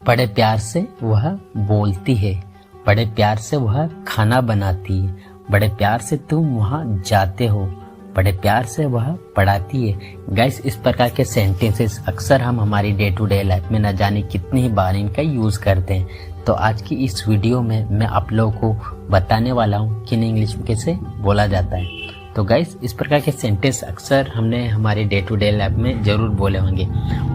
बड़े प्यार से वह बोलती है, बड़े प्यार से वह खाना बनाती है, बड़े प्यार से तुम वहाँ जाते हो, बड़े प्यार से वह पढ़ाती है। गाइस, इस प्रकार के सेंटेंसेस अक्सर हम हमारी डे टू डे लाइफ में न जाने कितनी ही बार इनका यूज़ करते हैं। तो आज की इस वीडियो में मैं आप लोगों को बताने वाला हूँ कि इन्हें इंग्लिश में कैसे बोला जाता है। तो गाइस, इस प्रकार के सेंटेंस अक्सर हमने हमारे डे टू डे लाइफ में ज़रूर बोले होंगे।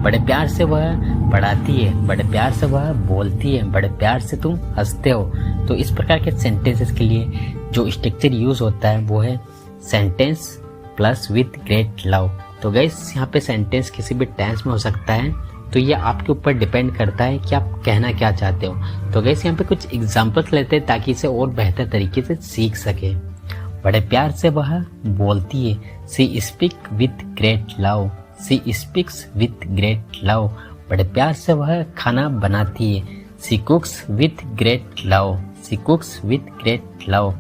बड़े प्यार से वह पढ़ाती है, बड़े प्यार से वह बोलती है, बड़े प्यार से तुम हंसते हो। तो इस प्रकार के सेंटेंसेस के लिए जो स्ट्रक्चर यूज़ होता है वो है sentence plus with great love. तो गाइस, यहाँ पे सेंटेंस किसी भी टेंस में हो सकता है, तो ये आपके ऊपर डिपेंड करता है कि आप कहना क्या चाहते हो। तो गाइस, यहाँ पे कुछ एग्जांपल्स लेते हैं ताकि इसे और बेहतर तरीके से सीख सके। बड़े प्यार से वह बोलती है, she speak with great love, she speaks with great love. बड़े प्यार से वह खाना बनाती है, she cooks with great love, she cooks with great love.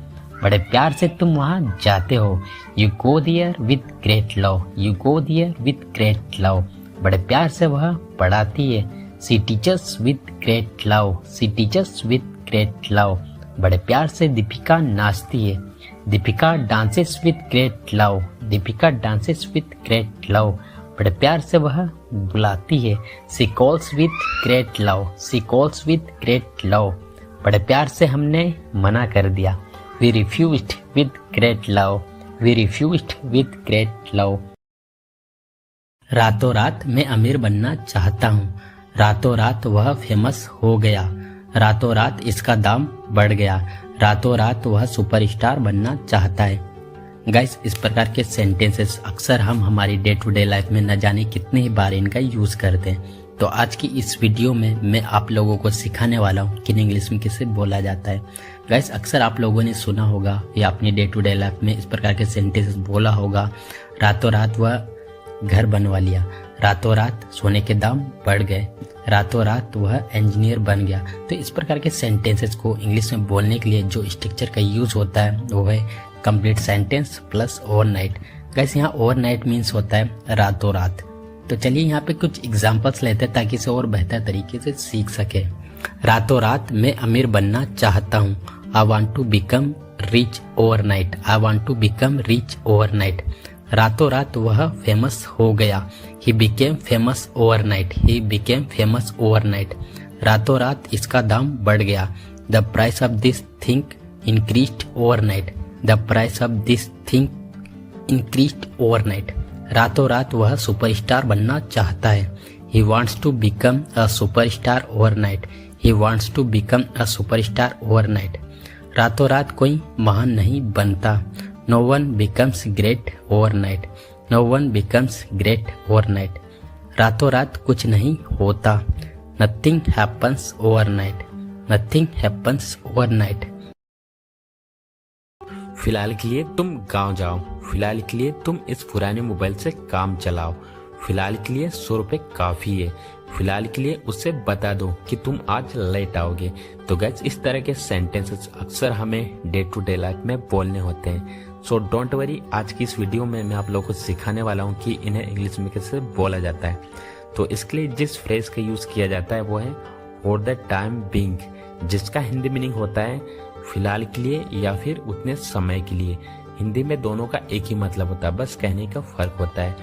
बड़े प्यार से तुम वहाँ जाते हो, you go there with great love, you go there with great love. बड़े प्यार से वह पढ़ाती है, she teachers with great love, she teachers with great love. बड़े प्यार से दीपिका नाचती है, Deepika dances with great love, Deepika dances with great love. बड़े प्यार से वह बुलाती है, she calls with great love, she calls with great love. बड़े प्यार से हमने मना कर दिया, we refused with great love, we refused with great love. रातों रात मैं अमीर बनना चाहता हूँ, रातों रात वह फेमस हो गया, रातों रात इसका दाम बढ़ गया, रातों रात वह सुपरस्टार बनना चाहता है। गाइस, इस प्रकार के सेंटेंसेस अक्सर हम हमारी डे टू डे लाइफ में न जाने कितनी ही बार इनका यूज़ करते हैं। तो आज की इस वीडियो में मैं आप लोगों को सिखाने वाला हूँ कि इंग्लिश में कैसे बोला जाता है। गाइस, अक्सर आप लोगों ने सुना होगा या अपनी डे टू डे लाइफ में इस प्रकार के सेंटेंसेस बोला होगा, रातों रात वह घर बनवा लिया, रातों रात सोने के दाम बढ़ गए, रातों रात वह इंजीनियर बन गया। तो इस प्रकार के सेंटेंसेस को इंग्लिश में बोलने के लिए जो स्ट्रक्चर का यूज होता है वो है complete sentence plus overnight. Guys, यहाँ ओवरनाइट मीन्स होता है रातों रात। तो चलिए यहाँ पे कुछ एग्जांपल्स लेते हैं ताकि इसे और बेहतर तरीके से सीख सके। रातों रात मैं अमीर बनना चाहता हूँ, I want to become rich overnight, I want to become rich overnight. रातों रात वह फेमस हो गया, he became famous overnight, he became famous overnight. रातों रात इसका दाम बढ़ गया, the price of this thing increased overnight, the price of this thing increased overnight. रातों रात वह सुपरस्टार बनना चाहता है, he wants to become a superstar overnight, he wants to become a superstar overnight. रातों रात कोई महान नहीं बनता, no one becomes great overnight, no one becomes great overnight. रातों रात कुछ नहीं होता, nothing happens overnight, nothing happens overnight. फिलहाल के लिए तुम गांव जाओ, फिलहाल के लिए तुम इस पुराने मोबाइल से काम चलाओ, फिलहाल के लिए 100 रुपए काफी है, फिलहाल के लिए उससे बता दो कि तुम आज लेट आओगे। तो गाइस, इस तरह के सेंटेंसेस अक्सर हमें डे टू डे लाइफ में बोलने होते हैं। सो डोंट वरी, आज की इस वीडियो में मैं आप लोगों को सिखाने वाला हूँ कि इन्हें इंग्लिश में कैसे बोला जाता है। तो इसके लिए जिस फ्रेज का यूज किया जाता है वो है फॉर द टाइम बीइंग, जिसका हिंदी मीनिंग होता है फिलहाल के लिए या फिर उतने समय के लिए। हिंदी में दोनों का एक ही मतलब होता है, बस कहने का फर्क होता है,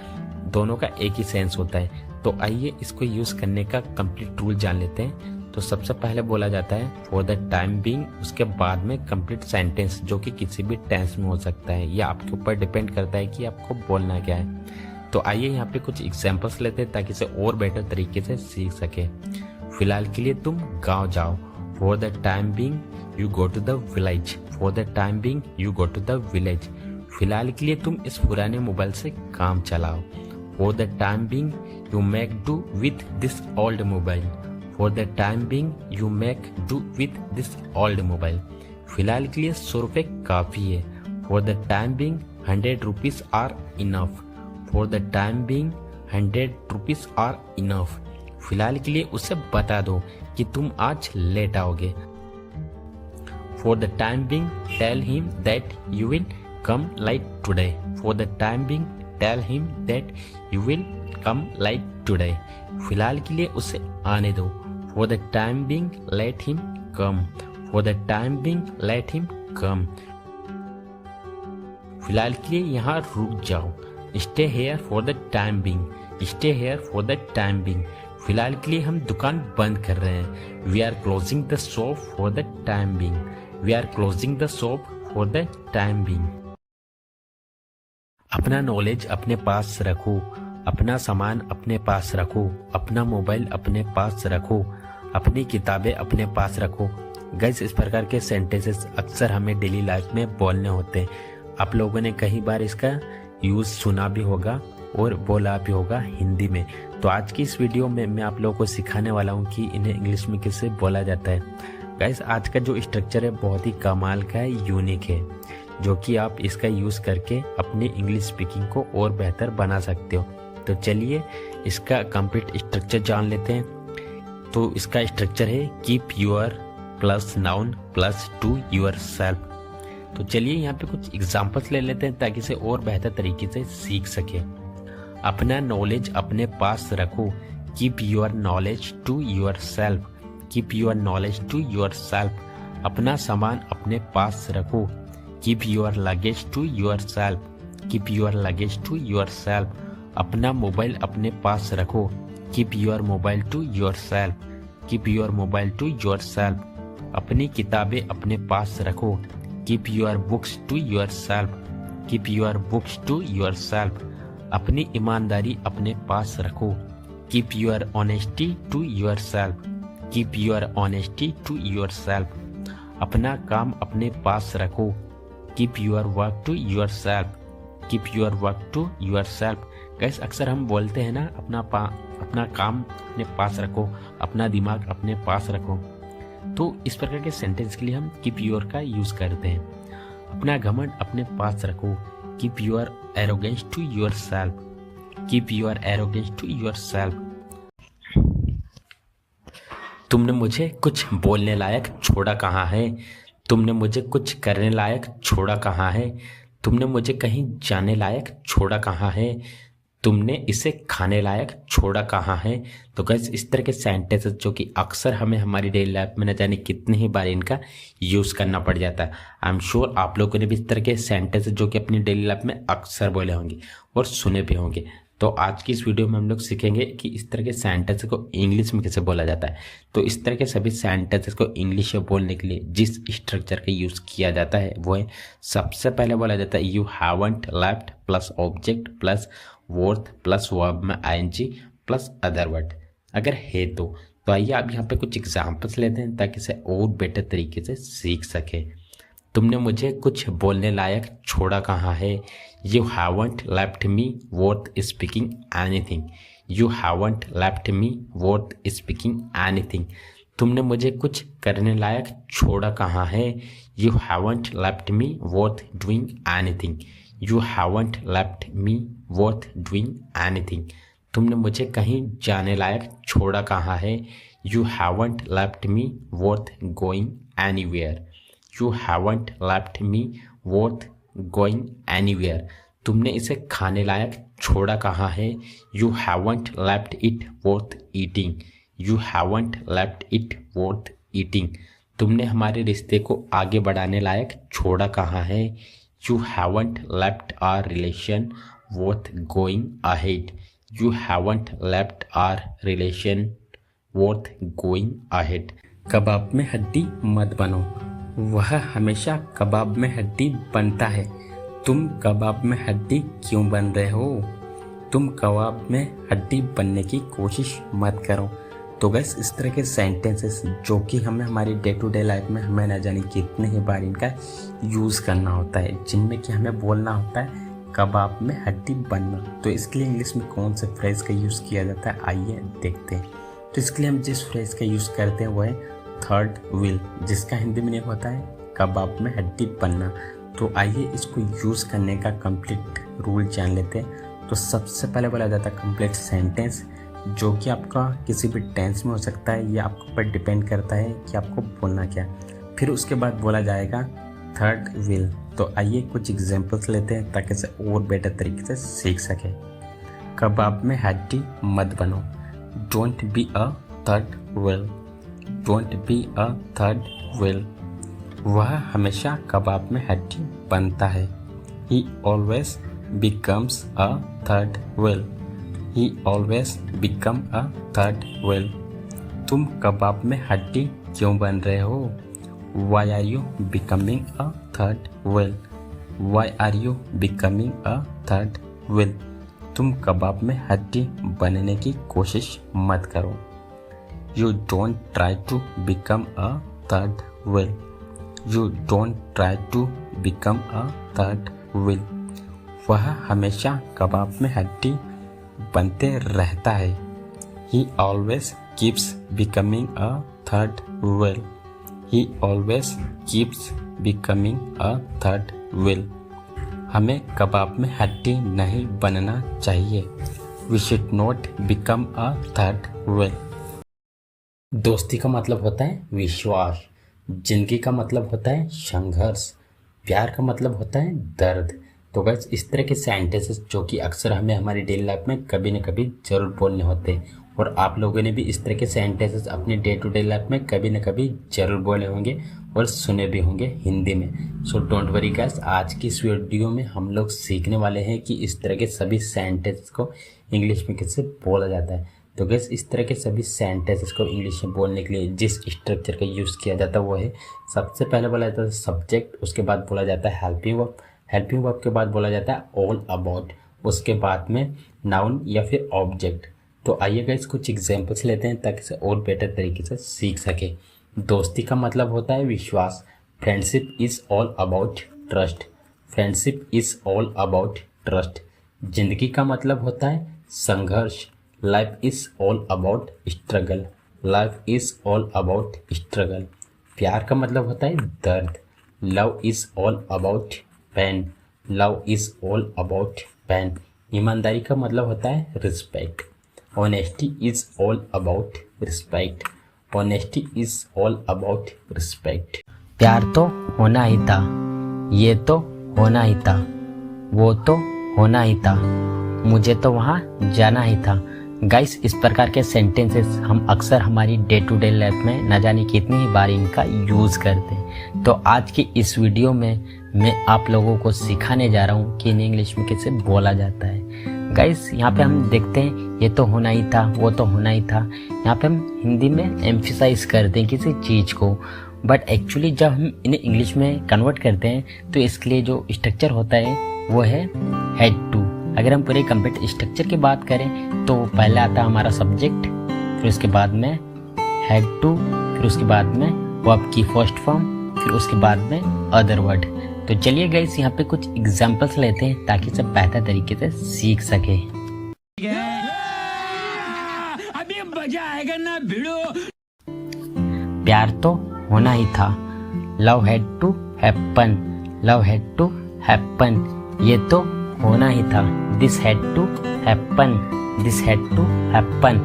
दोनों का एक ही सेंस होता है। तो आइए इसको यूज करने का कंप्लीट रूल जान लेते हैं। तो सबसे पहले बोला जाता है फॉर द टाइम बीइंग, उसके बाद में कंप्लीट सेंटेंस जो कि किसी भी टेंस में हो सकता है, या आपके ऊपर डिपेंड करता है कि आपको बोलना क्या है। तो आइए यहाँ पे कुछ एग्जांपल्स लेते हैं ताकि इसे और बेटर तरीके से सीख सके। फिलहाल के लिए तुम गाँव जाओ, for the time being you go to the village, for the time being you go to the village. फिलहाल के लिए तुम इस पुराने मोबाइल से काम चलाओ, for the time being you make do with this old mobile, for the time being you make do with this old mobile. फिलहाल के लिए 100 रुपए काफी है, for the time being 100 rupees are enough, for the time being 100 rupees are enough. फिलहाल के लिए उसे बता दो कि तुम आज लेट आओगे, for the time being tell him that you will come light today, for the time being tell him that you will come light today. फिलहाल के लिए उसे आने दो, For the time being, let him come. For the time being, let him come. फिलहाल के लिए यहाँ रुक जाओ. Stay here for the time being. Stay here for the time being. फिलहाल के लिए हम दुकान बंद कर रहे हैं. We are closing the shop for the time being. We are closing the shop for the time being. अपना नॉलेज अपने पास रखो, अपना सामान अपने पास रखो, अपना मोबाइल अपने पास रखो, अपनी किताबें अपने पास रखो. गाइस, इस प्रकार के सेंटेंसेस अक्सर हमें डेली लाइफ में बोलने होते हैं. आप लोगों ने कई बार इसका यूज़ सुना भी होगा और बोला भी होगा हिंदी में. तो आज की इस वीडियो में मैं आप लोगों को सिखाने वाला हूँ कि इन्हें इंग्लिश में कैसे बोला जाता है. गाइस, आज का जो स्ट्रक्चर है बहुत ही कमाल का है, यूनिक है, जो कि आप इसका यूज़ करके अपनी इंग्लिश स्पीकिंग को और बेहतर बना सकते हो. तो चलिए इसका कंप्लीट स्ट्रक्चर जान लेते हैं. तो इसका स्ट्रक्चर है keep your plus noun plus two your self. तो चलिए यहाँ पे कुछ एग्जाम्पल्स ले लेते हैं ताकि इसे और बेहतर तरीके से सीख सके. अपना नॉलेज अपने पास रखो. Keep your knowledge to yourself. Keep your knowledge to yourself. अपना सामान अपने पास रखो. Keep your luggage to yourself. Keep your luggage to yourself. अपना मोबाइल अपने पास रखो. Keep your mobile to yourself. Keep your mobile to yourself. अपनी किताबें अपने पास रखो. Keep your books to yourself. Keep your books to yourself. अपनी ईमानदारी अपने पास रखो. Keep your honesty to yourself. Keep your honesty to yourself. अपना काम अपने पास रखो. Keep your work to yourself. Keep your work to yourself. Guys, अक्सर हम बोलते हैं ना, अपना काम अपने पास रखो, अपना दिमाग अपने पास रखो. तो इस प्रकार के सेंटेंस के लिए हम कीप योर का यूज करते हैं. अपना घमंड अपने पास रखो. Keep your arrogance to yourself. Keep your arrogance to yourself. तुमने मुझे कुछ बोलने लायक छोड़ा कहाँ है. तुमने मुझे कुछ करने लायक छोड़ा कहाँ है. तुमने मुझे कहीं जाने लायक छोड़ा कहाँ है. तुमने इसे खाने लायक छोड़ा कहाँ है. तो गाइस, इस तरह के सेंटेंसेस जो कि अक्सर हमें हमारी डेली लाइफ में न जाने कितनी ही बार इनका यूज़ करना पड़ जाता है. आई एम श्योर आप लोगों ने भी इस तरह के सेंटेंसेस जो कि अपनी डेली लाइफ में अक्सर बोले होंगे और सुने भी होंगे. तो आज की इस वीडियो में हम लोग सीखेंगे कि इस तरह के सेंटेंस को इंग्लिश में कैसे बोला जाता है. तो इस तरह के सभी सेंटेंसेस को इंग्लिश में बोलने के लिए जिस स्ट्रक्चर का यूज़ किया जाता है वो है, सबसे पहले बोला जाता है you haven't left plus object plus worth plus verb में आईएनजी प्लस अदर वर्ड. अगर है तो आइए आप यहाँ पे कुछ एग्जाम्पल्स लेते हैं ताकि इसे और बेटर तरीके से सीख सके. तुमने मुझे कुछ बोलने लायक छोड़ा कहाँ है. You haven't left me worth speaking anything. You haven't left me worth speaking anything. तुमने मुझे कुछ करने लायक छोड़ा कहाँ है. You haven't left me worth doing anything. You haven't left me worth doing anything. तुमने मुझे कहीं जाने लायक छोड़ा कहाँ है. You haven't left me worth going anywhere. You haven't left me worth going anywhere. तुमने इसे खाने लायक छोड़ा कहाँ है. You haven't left it worth eating. You haven't left it worth eating. तुमने हमारे रिश्ते को आगे बढ़ाने लायक छोड़ा कहाँ है. You haven't left our relation worth going ahead. You haven't left our relation worth going ahead. कबाब में हड्डी मत बनो. वह हमेशा कबाब में हड्डी बनता है. तुम कबाब में हड्डी क्यों बन रहे हो. तुम कबाब में हड्डी बनने की कोशिश मत करो. तो गैस, इस तरह के सेंटेंसेस जो कि हमें हमारी डे टू डे लाइफ में हमें न जाने कितने ही बार इनका यूज़ करना होता है, जिनमें कि हमें बोलना होता है कबाब में हड्डी बनना. तो इसके लिए इंग्लिश में कौन से फ्रेज का यूज़ किया जाता है, आइए देखते हैं. तो इसके लिए हम जिस फ्रेज का यूज़ करते हैं वो है थर्ड व्हील, जिसका हिंदी मीनिंग होता है कबाब में हड्डी बनना. तो आइए इसको यूज़ करने का कंप्लीट रूल जान लेते हैं. तो सबसे पहले बोला जाता है कंप्लीट सेंटेंस, जो कि आपका किसी भी टेंस में हो सकता है. ये आपके ऊपर डिपेंड करता है कि आपको बोलना क्या. फिर उसके बाद बोला जाएगा थर्ड व्हील. तो आइए कुछ एग्जांपल्स लेते हैं ताकि इसे और बेटर तरीके से सीख सके. कबाब में हड्डी मत बनो. Don't be a third wheel. Don't be a third wheel. वह हमेशा कबाब में हड्डी बनता है। He always becomes a third wheel. He always become a third wheel. तुम कबाब में हड्डी क्यों बन रहे हो? Why are you becoming a third wheel. Why are you becoming a third wheel. तुम कबाब में हड्डी बनने की कोशिश मत करो। You don't try to become a third wheel. You don't try to become a third wheel. वह हमेशा कबाब में हड्डी बनते रहता है। He always keeps becoming a third wheel. He always keeps becoming a third wheel. हमें कबाब में हड्डी नहीं बनना चाहिए। We should not become a third wheel. दोस्ती का मतलब होता है विश्वास। जिंदगी का मतलब होता है संघर्ष। प्यार का मतलब होता है दर्द। तो गाइस इस तरह के सेंटेंसेस जो कि अक्सर हमें हमारी डेली लाइफ में कभी न कभी जरूर बोलने होते हैं, और आप लोगों ने भी इस तरह के सेंटेंसेस अपने डे टू डे लाइफ में कभी न कभी जरूर बोले होंगे और सुने भी होंगे हिंदी में। सो डोंट वरी गाइस, आज की इस वीडियो में हम लोग सीखने वाले हैं कि इस तरह के सभी सेंटेंस को इंग्लिश में कैसे बोला जाता है। तो गाइस इस तरह के सभी सेंटेंसेस को इंग्लिश में बोलने के लिए जिस स्ट्रक्चर का यूज़ किया जाता है वो है, सबसे पहले बोला जाता है सब्जेक्ट, उसके बाद बोला जाता है हेल्पिंग वर्ब, हेल्पिंग वर्ब के बाद बोला जाता है ऑल अबाउट, उसके बाद में नाउन या फिर ऑब्जेक्ट। तो आइए गाइस कुछ एग्जांपल्स लेते हैं ताकि इसे और बेटर तरीके से सीख सके। दोस्ती का मतलब होता है विश्वास। Friendship is all about trust. Friendship is all about trust. जिंदगी का मतलब होता है संघर्ष। Life is all about struggle. Life is all about struggle. प्यार का मतलब होता है दर्द। Love is all about pain. Love is all about pain. ईमानदारी का मतलब होता है respect. Honesty is all about respect. Honesty is all about respect. प्यार तो होना ही था, ये तो होना ही था, वो तो होना ही था, मुझे तो वहाँ जाना ही था। गाइस इस प्रकार के सेंटेंसेस हम अक्सर हमारी डे टू डे लाइफ में न जाने कितनी ही बार इनका यूज़ करते हैं। तो आज की इस वीडियो में मैं आप लोगों को सिखाने जा रहा हूँ कि इन्हें इंग्लिश में कैसे बोला जाता है। गाइस यहाँ पे हम देखते हैं ये तो होना ही था, वो तो होना ही था। यहाँ पे हम हिंदी में एम्फिसाइज करते हैं किसी चीज़ को, बट एक्चुअली जब हम इन्हें इंग्लिश में कन्वर्ट करते हैं तो इसके लिए जो स्ट्रक्चर होता है वो है हैड टू। अगर हम पूरे कंप्लीट स्ट्रक्चर की बात करें तो पहले आता है हमारा सब्जेक्ट, फिर उसके बाद में हैड टू, फिर उसके बाद में वर्ब की फर्स्ट फॉर्म, फिर उसके बाद में अदर वर्ड। तो चलिए गाइस यहाँ पे कुछ एग्जांपल्स लेते हैं ताकि सब बेहतर तरीके से सीख सके। अभी मजा आएगा ना भिड़ो। प्यार तो होना ही था। Love had to happen. Love had to happen. ये तो होना ही था। This had to happen. This had to happen.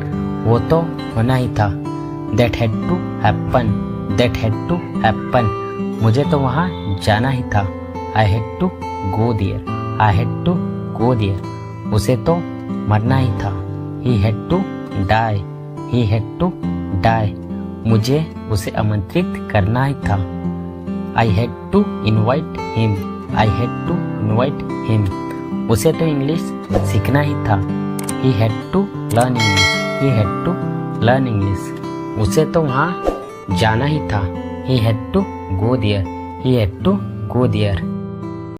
वो तो होना ही था। That had to happen. That had to happen. मुझे तो वहाँ जाना ही था। I had to go there. I had to go there. उसे तो मरना ही था। He had to die. He had to die. मुझे उसे आमंत्रित करना ही था। I had to invite him. I had to invite him. उसे तो इंग्लिश सीखना ही था। He had to learn English. He had to learn English. उसे तो वहाँ जाना ही था। He had to go there. He had to go there.